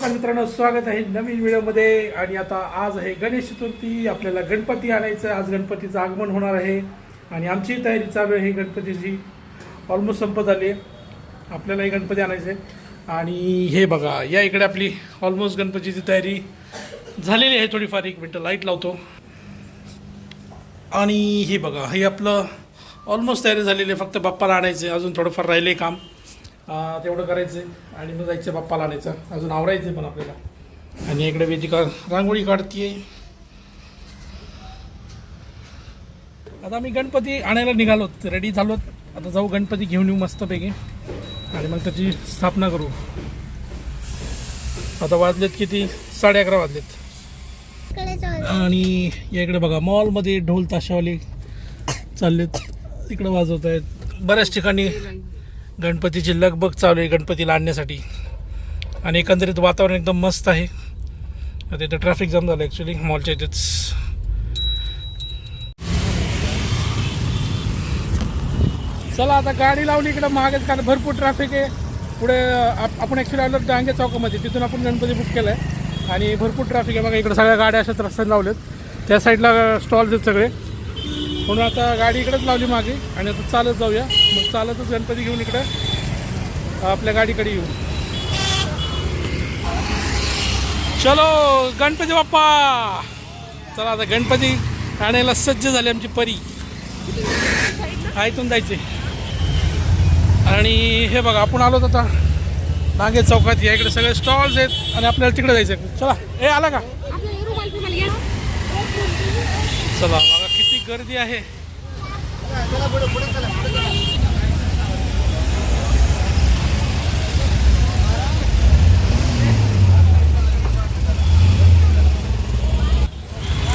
नमस्कार मित्रांनो, स्वागत आहे नवीन व्हिडिओमध्ये. आणि आता आज आहे गणेश चतुर्थी. आपल्याला गणपती आणायचं. आज गणपतीचं आगमन होणार आहे आणि आमची तयारी चालू आहे. गणपतीची ऑलमोस्ट संपत आली आहे. आपल्यालाही गणपती आणायचं आहे. आणि हे बघा, या इकडे आपली ऑलमोस्ट गणपतीची तयारी झालेली आहे. थोडीफार एक मिनटं लाईट लावतो. आणि हे बघा, हे आपलं ऑलमोस्ट तयारी झालेली आहे. फक्त बाप्पाला आणायचं आहे. अजून थोडंफार राहिले काम, तेवढं करायचं आहे आणि मग जायचं बाप्पाला आणायचं. अजून आवरायचं आहे पण आपल्याला. आणि इकडे वेदिका रांगोळी काढते. आता आम्ही गणपती आणायला निघालो, रेडी झालो. आता जाऊ गणपती घेऊन येऊ मस्तपैकी आणि मग त्याची स्थापना करू. आता वाजलेत किती, 11:30 वाजलेत. आणि या इकडे बघा, मॉलमध्ये ढोल ताशावाले चाललेत, इकडं वाजवत आहेत. बऱ्याच ठिकाणी गणपतीची लगबग चालू आहे गणपतीला आणण्यासाठी. आणि एकंदरीत वातावरण एकदम मस्त आहे. आता इथं ट्रॅफिक जाम झालं ॲक्च्युली मॉलच्या इथेच. चला आता गाडी लावली इकडं मागेच, कारण भरपूर ट्रॅफिक आहे पुढे. आपण ॲक्च्युली आलो डांगे चौकामध्ये, तिथून आपण गणपती बुक केला आहे आणि भरपूर ट्रॅफिक आहे. बघा इकडं सगळ्या गाड्या अशाच रस्त्याने लावलेत. त्या साईडला स्टॉल्स आहेत सगळे, म्हणून आता गाडी इकडेच लावली मागे आणि आता चालत जाऊया. मग चालतच गणपती घेऊन इकडं आपल्या गाडीकडे येऊ. चलो गणपती बाप्पा. चला आता गणपती आणायला सज्ज झाले आमची परी. इथून जायचे. आणि हे बघा, आपण आलो आता नागे चौकात. या इकडे सगळे स्टॉल्स आहेत आणि आपल्याला तिकडे जायचं. चला, ए आला का? चला बघा किती गर्दी आहे.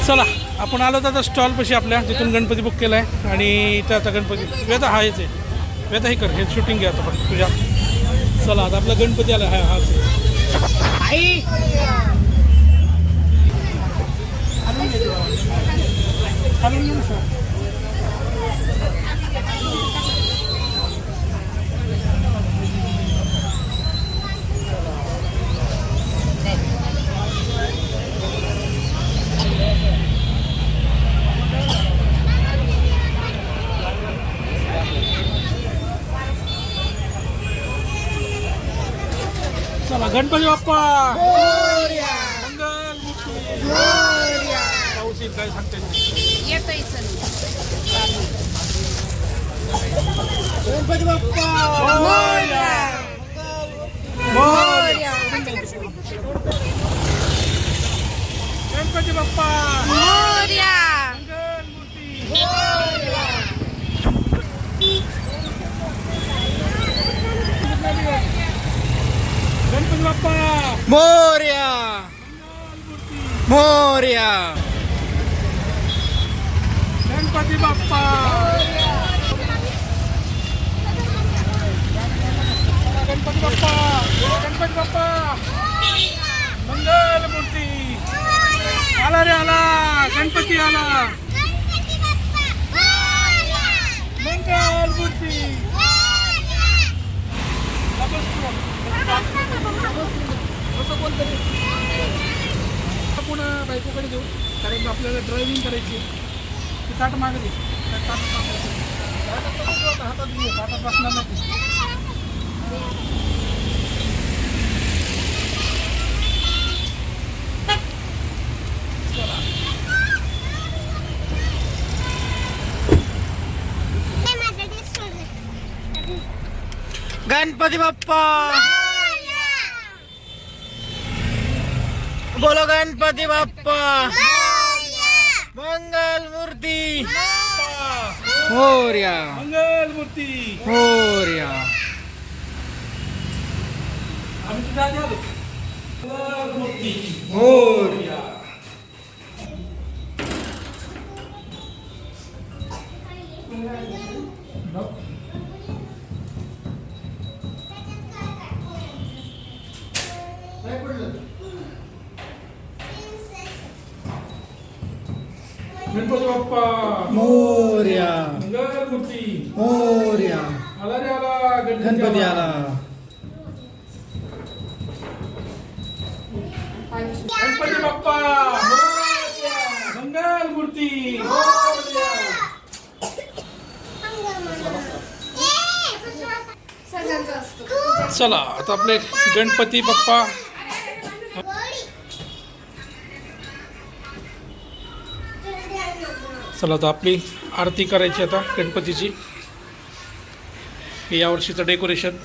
चला आपण आलो तर आता स्टॉलपाशी आपल्या, जिथून गणपती बुक केला आहे. आणि इथं आता गणपती वेदा हा यायचं आहे. वेदा हे कर, हे शूटिंग घ्या आता पण तुझ्या. चला आता आपला गणपती आला. हा चला गणपती बाप्पा मंगल मूर्ती. पाऊस येईल काय सांगते. गणपती बाप्पा गणपती बाप्पा मंगल मूर्ती. गणपती बाप्पा मोरया मोरया. गणपती बाप्पा गणपती बाप्पा गणपती बाप्पा मंगल मूर्ती. आला रे आला, गणपती आला. मंगल मूर्ती. पुन्हा बायकोकडे देऊ, कारण आपल्याला ड्रायव्हिंग करायची. ती ताट मागे दे. हातात घेऊ, हातात बसणार नाही. गणपती बाप्पा बोलो. गणपती बाप्पा मंगल मूर्ती. मोरया मंगल मूर्ती. मोरया. आम्ही तुझ्या आधी आलो. मंगल मूर्ती. मोरया. गणपती बाप्पा मोरया मंगल मूर्ती. मोरया. आला रे आला, गणपती आला. गणपती बाप्पा मंगल मूर्ती. चला आता आपले गणपती बाप्पा चला आता आपली आरती करायची आता गणपतीची. हे यावर्षीचं डेकोरेशन.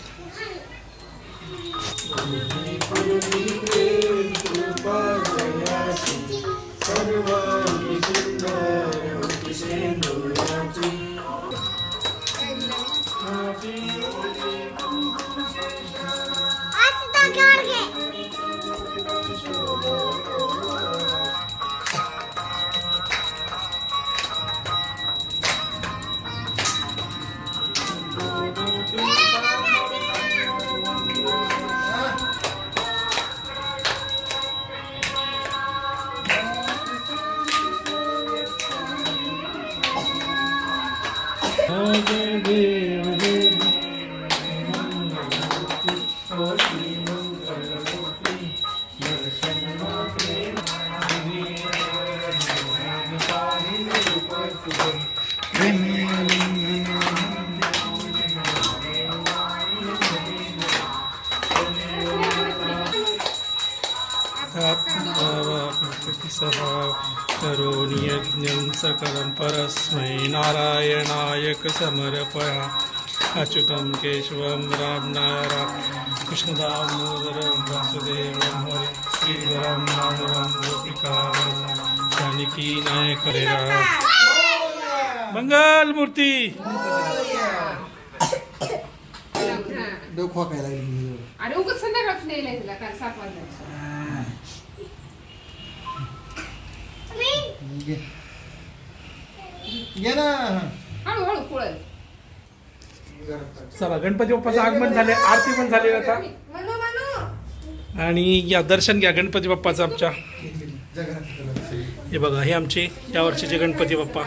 करोमि यज्ञं सकलं परस्मै नारायणाय समर्पया. अच्युतं केशवं रामनारायणं कृष्णदामोदरं वासुदेवं हरे श्रीधरं माधवं गोपिकावल्लभं जानकी नायक हरे राम. मंगल मूर्ती. अरे उगाच संध्याकाळच नाही तिला काल 7 वाजता. हळूहळू पुळल. चला गणपती बाप्पाचं आगमन झाले, आरती पण झाली आता. आणि या दर्शन घ्या गणपती बाप्पाचं आमच्या. हे बघा हे आमचे यावर्षीचे गणपती बाप्पा.